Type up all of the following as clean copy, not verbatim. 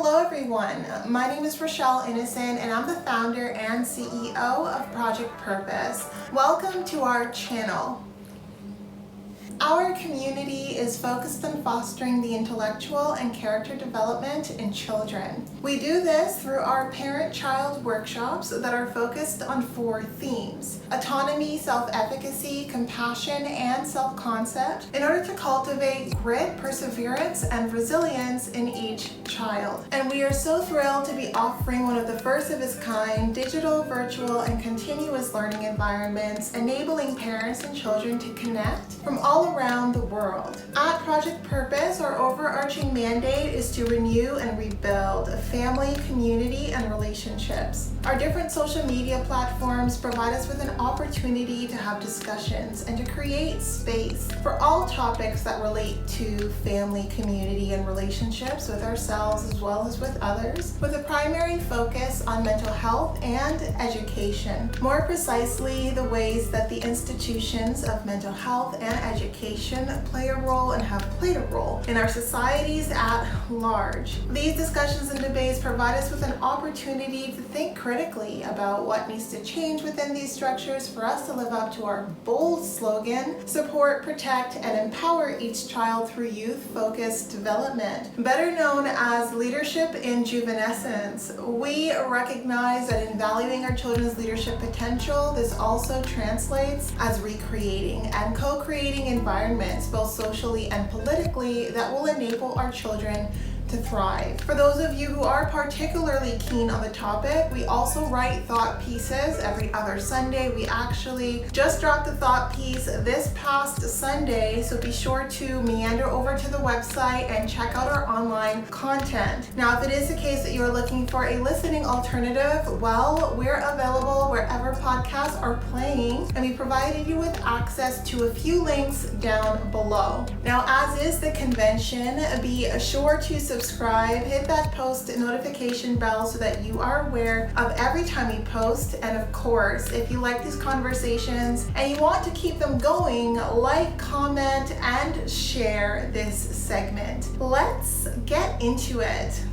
Hello everyone, my name is Rochelle Innocent and I'm the founder and CEO of Project Purpose. Welcome to our channel. Our community is focused on fostering the intellectual and character development in children. We do this through our parent-child workshops that are focused on 4 themes: autonomy, self-efficacy, compassion, and self-concept, in order to cultivate grit, perseverance, and resilience in each child. And we are so thrilled to be offering one of the first of its kind digital, virtual, and continuous learning environments, enabling parents and children to connect from all around the world. At Project Purpose, our overarching mandate is to renew and rebuild a family, community, and relationships. Our different social media platforms provide us with an opportunity to have discussions and to create space for all topics that relate to family, community, and relationships with ourselves as well as with others, with a primary focus on mental health and education. More precisely, the ways that the institutions of mental health and education play a role and have played a role in our societies at large. These discussions and debates provide us with an opportunity to think critically about what needs to change within these structures for us to live up to our bold slogan: support, protect, and empower each child through youth-focused development. Better known as leadership in juvenescence, we recognize that in valuing our children's leadership potential, this also translates as recreating and co-creating environments, both socially and politically, that will enable our children to thrive. For those of you who are particularly keen on the topic, we also write thought pieces every other Sunday. We actually just dropped a thought piece this past Sunday, so be sure to meander over to the website and check out our online content. Now, if it is the case that you are looking for a listening alternative, well, we're available wherever podcasts are playing, and we provided you with access to a few links down below. Now, as is the convention, be sure to subscribe, hit that post notification bell so that you are aware of every time we post. And of course, if you like these conversations and you want to keep them going, like, comment, and share this segment. Let's get into it.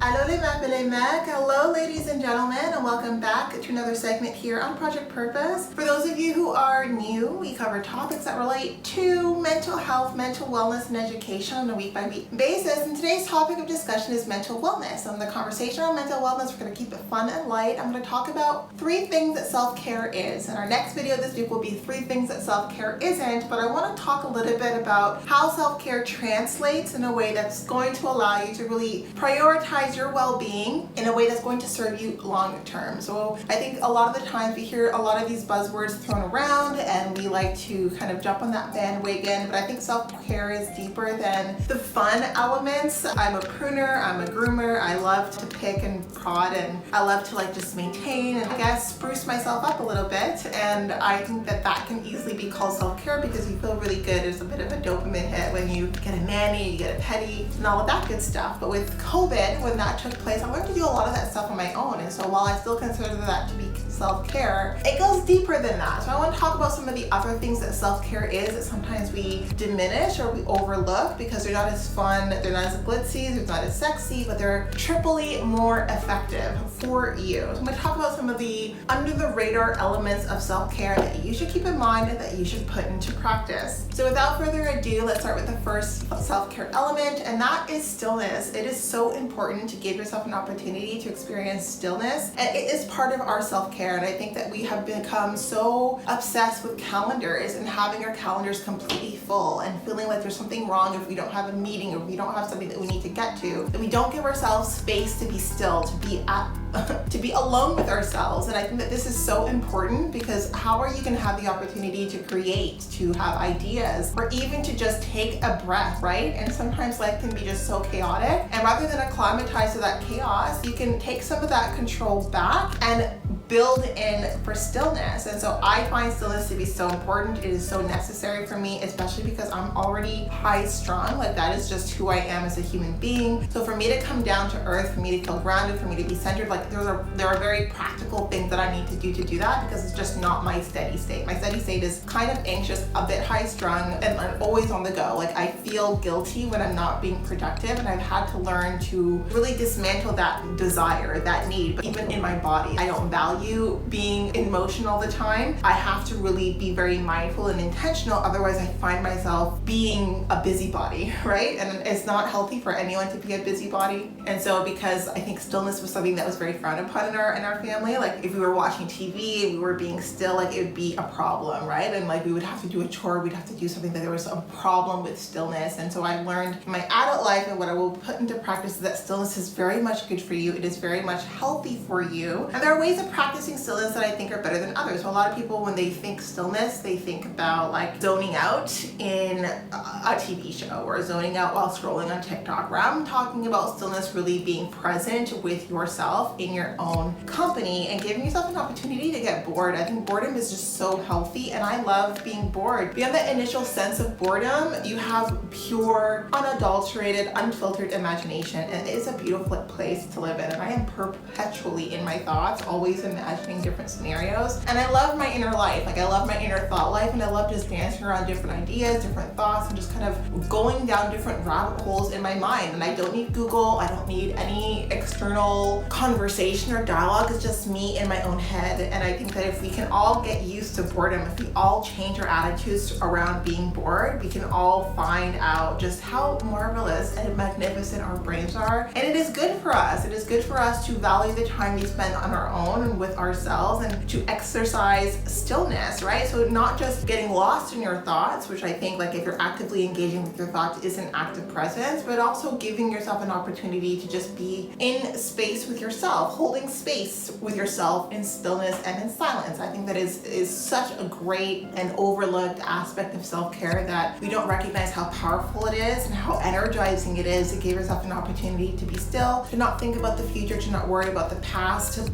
Allô les mecs et les mecs. Hello ladies and gentlemen, and welcome back to another segment here on Project Purpose. For those of you who are new, we cover topics that relate to mental health, mental wellness, and education on a week-by-week basis. And today's topic of discussion is mental wellness. On the conversation on mental wellness, we're going to keep it fun and light. I'm going to talk about 3 things that self-care is. And our next video this week will be 3 things that self-care isn't. But I want to talk a little bit about how self-care translates in a way that's going to allow you to really prioritize your well-being in a way that's going to serve you long term. So I think a lot of the times we hear a lot of these buzzwords thrown around and we like to kind of jump on that bandwagon, but I think self-care is deeper than the fun elements. I'm a pruner, I'm a groomer, I love to pick and prod, and I love to just maintain and I guess spruce myself up a little bit, and I think that that can easily be called self-care because you feel really good. There's a bit of a dopamine hit when you get a mani, you get a pedi, and all of that good stuff. But with COVID, when that took place, I learned to do a lot of that stuff on my own, and so while I still consider that to be self-care, it goes deeper than that. So I want to talk about some of the other things that self-care is that sometimes we diminish or we overlook because they're not as fun, they're not as glitzy, they're not as sexy, but they're triply more effective for you. So I'm going to talk about some of the under the radar elements of self-care that you should keep in mind and that you should put into practice. So without further ado, let's start with the first self-care element, and that is stillness. It is so important to give yourself an opportunity to experience stillness, and it is part of our self-care. And I think that we have become so obsessed with calendars and having our calendars completely full and feeling like there's something wrong if we don't have a meeting or if we don't have something that we need to get to, that we don't give ourselves space to be still, to be alone with ourselves. And I think that this is so important because how are you going to have the opportunity to create, to have ideas, or even to just take a breath, right? And sometimes life can be just so chaotic, and rather than acclimatize to that chaos, you can take some of that control back and build in for stillness. And so I find stillness to be so important. It is so necessary for me, especially because I'm already high strung. Like that is just who I am as a human being. So for me to come down to earth, for me to feel grounded, for me to be centered, like there are very practical things that I need to do that, because it's just not my steady state. My steady state is kind of anxious, a bit high strung, and I'm always on the go. Like I feel guilty when I'm not being productive, and I've had to learn to really dismantle that desire, that need. But even in my body, I don't value being in motion all the time. I have to really be very mindful and intentional, otherwise I find myself being a busybody, right? And it's not healthy for anyone to be a busybody. And so because I think stillness was something that was very frowned upon in our family, like if we were watching TV and we were being still, like it would be a problem, right? And like we would have to do a chore, we'd have to do something, that there was a problem with stillness. And so I learned in my adult life, and what I will put into practice, is that stillness is very much good for you. It is very much healthy for you. And there are ways of practicing stillness that I think are better than others. So a lot of people, when they think stillness, they think about like zoning out in a TV show or zoning out while scrolling on TikTok, where I'm talking about stillness really being present with yourself in your own company and giving yourself an opportunity to get bored. I think boredom is just so healthy, and I love being bored. Beyond that initial sense of boredom, you have pure, unadulterated, unfiltered imagination, and it is a beautiful place to live in. And I am perpetually in my thoughts, always imagining different scenarios. And I love my inner life. Like I love my inner thought life, and I love just dancing around different ideas, different thoughts, and just kind of going down different rabbit holes in my mind. And I don't need Google, I don't need any external conversation or dialogue. It's just me in my own head. And I think that if we can all get used to boredom, if we all change our attitudes around being bored, we can all find out just how marvelous and magnificent our brains are. And it is good for us. It is good for us to value the time we spend on our own and with ourselves, and to exercise stillness, right? So not just getting lost in your thoughts, which I think like if you're actively engaging with your thoughts is an active presence, but also giving yourself an opportunity to just be in space with yourself, holding space with yourself in stillness and in silence. I think that is such a great and overlooked aspect of self-care, that we don't recognize how powerful it is and how energizing it is to give yourself an opportunity to be still, to not think about the future, to not worry about the past, to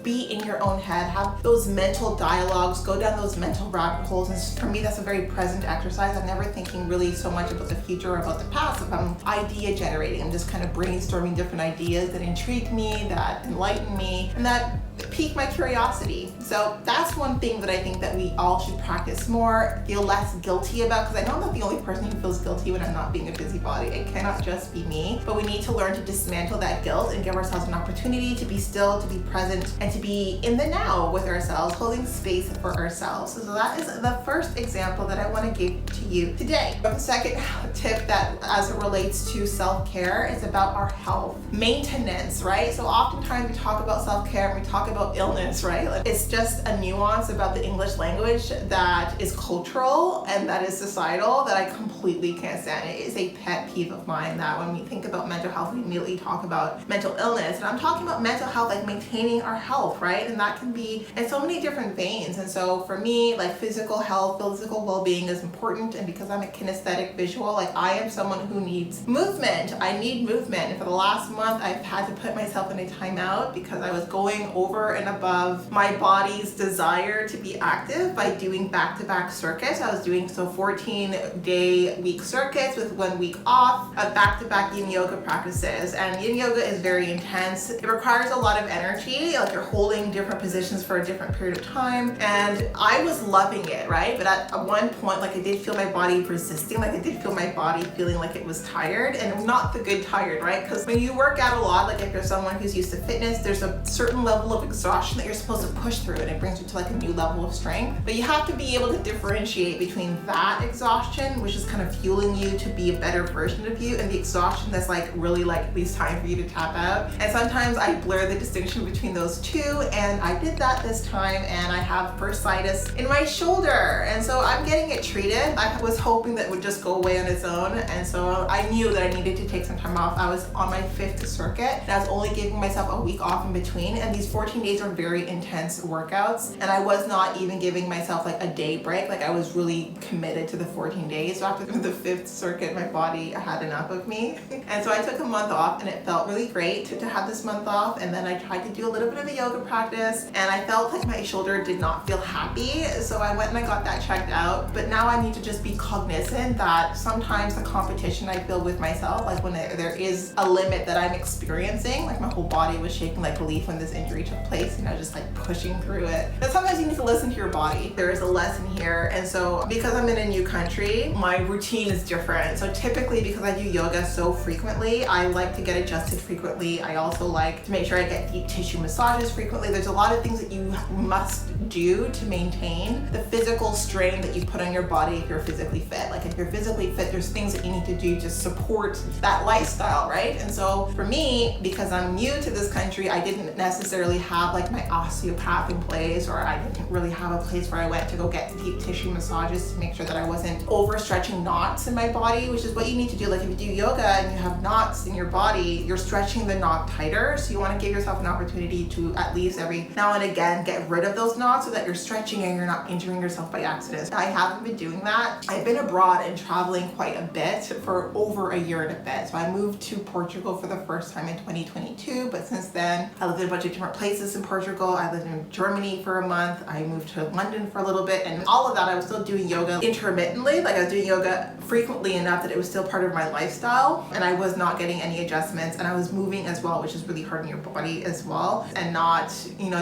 be in your own head, have those mental dialogues, go down those mental rabbit holes. And for me, that's a very present exercise. I'm never thinking really so much about the future or about the past. If I'm idea generating, I'm just kind of brainstorming different ideas that intrigue me, that enlighten me, and that pique my curiosity. So that's one thing that I think that we all should practice more, feel less guilty about, because I know I'm not the only person who feels guilty when I'm not being a busybody. It cannot just be me, but we need to learn to dismantle that guilt and give ourselves an opportunity to be still, to be present, and to be in the now with ourselves, holding space for ourselves. So that is the first example that I want to give to you today. The second tip, that as it relates to self-care, is about our health maintenance, right? So oftentimes we talk about self-care and we talk about illness, right? Like it's just a nuance about the English language that is cultural and that is societal that I completely can't stand. It is a pet peeve of mine that when we think about mental health, we immediately talk about mental illness. And I'm talking about mental health, like maintaining our health, right? And that can be in so many different veins. And so for me, like physical health, physical well-being is important. And because I'm a kinesthetic visual, like I am someone who needs movement. I need movement. And for the last month, I've had to put myself in a timeout because I was going over and above my body's desire to be active by doing back-to-back circuits. I was doing 14-day week circuits with 1 week off of back-to-back yin yoga practices. And yin yoga is very intense. It requires a lot of energy, like you're holding different positions for a different period of time. And I was loving it, right? But at one point, like I did feel my body resisting, like I did feel my body feeling like it was tired, and not the good tired, right? Because when you work out a lot, like if you're someone who's used to fitness, there's a certain level of exhaustion that you're supposed to push through, and it brings you to like a new level of strength. But you have to be able to differentiate between that exhaustion, which is kind of fueling you to be a better version of you, and the exhaustion that's like really like it's time for you to tap out. And sometimes I blur the distinction between those two, and I did that this time, and I have bursitis in my shoulder, and so I'm getting it treated. I was hoping that it would just go away on its own, and so I knew that I needed to take some time off. I was on my 5th circuit, and I was only giving myself a week off in between, and these 14 days are very intense workouts, and I was not even giving myself like a day break. Like I was really committed to the 14 days. So after the fifth circuit, my body had enough of me. And so I took a month off, and it felt really great to have this month off. And then I tried to do a little bit of a yoga practice, and I felt like my shoulder did not feel happy. So I went and I got that checked out. But now I need to just be cognizant that sometimes the competition I feel with myself, like when there is a limit that I'm experiencing, like my whole body was shaking like a leaf when this injury took place, and I was just like pushing through it. But sometimes you need to listen to your body. There is a lesson here. And so because I'm in a new country, my routine is different. So typically, because I do yoga so frequently, I like to get adjusted frequently. I also like to make sure I get deep tissue massages frequently. There's a lot of things that you must do to maintain the physical strain that you put on your body if you're physically fit. Like if you're physically fit, there's things that you need to do to support that lifestyle, right? And so for me, because I'm new to this country, I didn't necessarily have like my osteopath in place, or I didn't really have a place where I went to go get deep tissue massages to make sure that I wasn't overstretching knots in my body, which is what you need to do. Like if you do yoga and you have knots in your body, you're stretching the knot tighter. So you want to give yourself an opportunity to at least every now and again get rid of those knots so that you're stretching and you're not injuring yourself by accident. I haven't been doing that. I've been abroad and traveling quite a bit for over a year and a bit. So I moved to Portugal for the first time in 2022, but since then I lived in a bunch of different places in Portugal. I lived in Germany for a month. I moved to London for a little bit, and all of that I was still doing yoga intermittently. Like I was doing yoga frequently enough that it was still part of my lifestyle, and I was not getting any adjustments, and I was moving as well, which is really hard on your body as well, and not,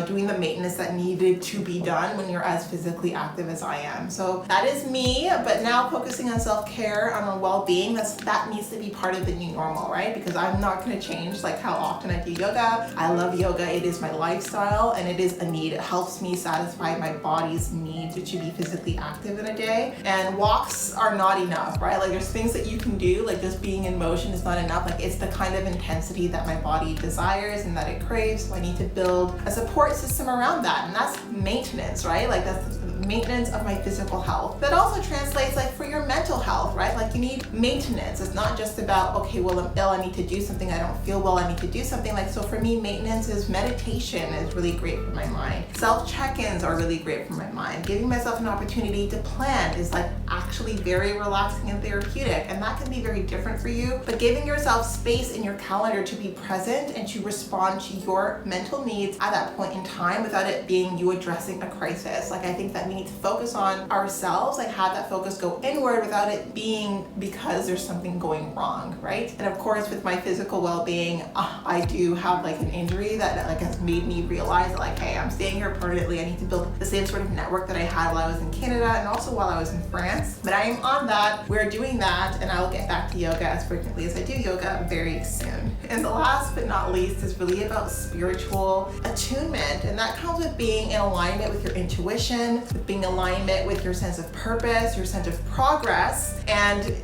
doing the maintenance that needed to be done when you're as physically active as I am. So that is me, but now focusing on self-care, on well-being, that needs to be part of the new normal, right? Because I'm not going to change like how often I do yoga. I love yoga. It is my lifestyle, and it is a need. It helps me satisfy my body's need to be physically active in a day. And walks are not enough, right? Like there's things that you can do, like just being in motion is not enough. Like it's the kind of intensity that my body desires and that it craves. So I need to build a support system around that. And that's maintenance, right? Like that's maintenance of my physical health. That also translates like for your mental health, right? Like you need maintenance. It's not just about, okay, well, I'm ill, I need to do something. I don't feel well, I need to do something. Like, so for me, maintenance is meditation is really great for my mind. Self-check-ins are really great for my mind. Giving myself an opportunity to plan is like actually very relaxing and therapeutic. And that can be very different for you, but giving yourself space in your calendar to be present and to respond to your mental needs at that point in time without it being you addressing a crisis. Like I think that we need to focus on ourselves, like have that focus go inward without it being because there's something going wrong, right? And of course, with my physical well-being, I do have like an injury that like has made me realize that like, hey, I'm staying here permanently. I need to build the same sort of network that I had while I was in Canada and also while I was in France. But I am on that. We're doing that, and I will get back to yoga as frequently as I do yoga very soon. And the last but not least is really about spiritual attunement, and that comes with being in alignment with your intuition, with being in alignment with your sense of purpose, your sense of progress, and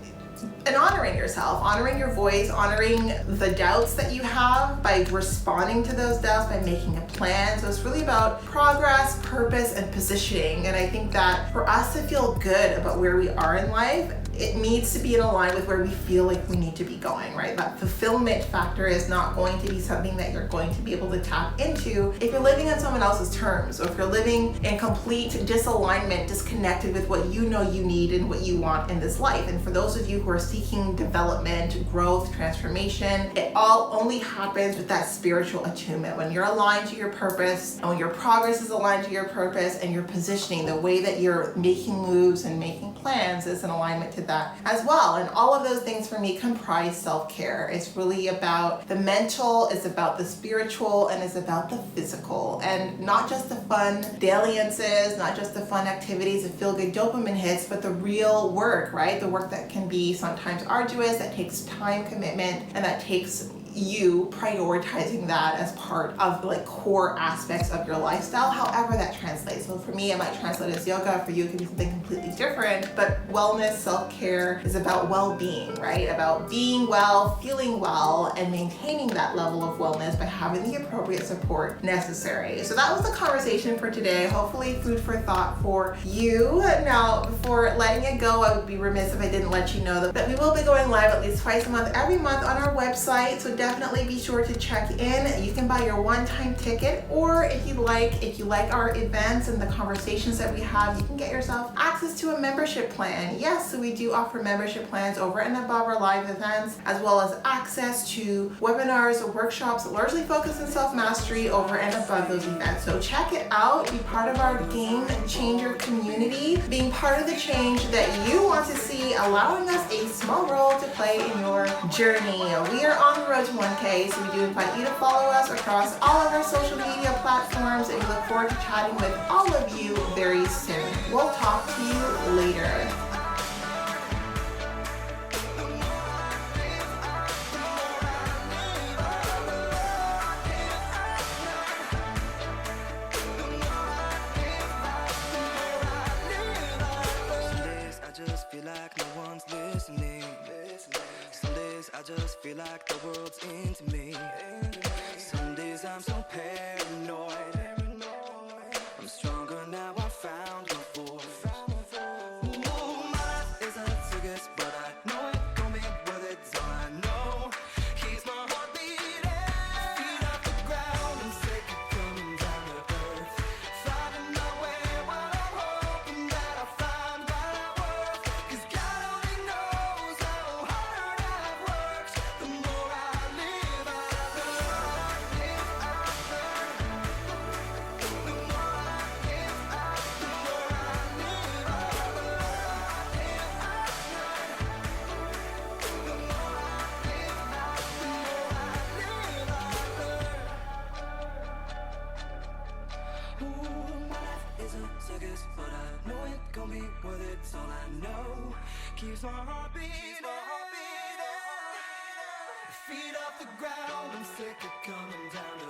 honoring yourself, honoring your voice, honoring the doubts that you have by responding to those doubts, by making a plan. So it's really about progress, purpose, and positioning. And I think that for us to feel good about where we are in life, it needs to be in line with where we feel like we need to be going, right? That fulfillment factor is not going to be something that you're going to be able to tap into if you're living on someone else's terms, or if you're living in complete disalignment, disconnected with what you know you need and what you want in this life. And for those of you who are seeking development, growth, transformation, it all only happens with that spiritual attunement. When you're aligned to your purpose, and when your progress is aligned to your purpose, and your positioning, the way that you're making moves and making plans is in alignment to that as well. And all of those things for me comprise self-care. It's really about the mental, it's about the spiritual, and it's about the physical. And not just the fun dalliances, not just the fun activities, the feel-good dopamine hits, but the real work, right? The work that can be sometimes arduous, that takes time commitment, and that takes you prioritizing that as part of like core aspects of your lifestyle, however that translates. So for me, it might translate as yoga. For you, it could be something completely different. But wellness, self-care is about well-being, right? About being well, feeling well, and maintaining that level of wellness by having the appropriate support necessary. So that was the conversation for today. Hopefully food for thought for you. Now, before letting it go, I would be remiss if I didn't let you know that we will be going live at least twice a month, every month on our website. So definitely be sure to check in. You can buy your one-time ticket, or if you like our events and the conversations that we have, you can get yourself access to a membership plan. Yes, so we do offer membership plans over and above our live events, as well as access to webinars or workshops largely focused on self-mastery over and above those events. So check it out, be part of our game changer community, being part of the change that you want to see, allowing us a small role to play in your journey. We are on the road to 1K, so we do invite you to follow us across all of our social media platforms, and we look forward to chatting with all of you very soon. We'll talk to you later. Like no one's listening. Some days I just feel like the world's into me. Some days I'm so paranoid. I'm stronger now, I found my voice. Ooh, my life is a circus, but I know it gon' be worth it. So I know keeps my heart beating. Feet off the ground, I'm sick of coming down to earth. Finding my way, what I'm hoping that I'll find what I worth. 'Cause God only knows how hard I've worked. The more I live, I circus, but I know it gon' be worth it. It's all I know keeps my heart beating. Feet off the ground, I'm sick of coming down to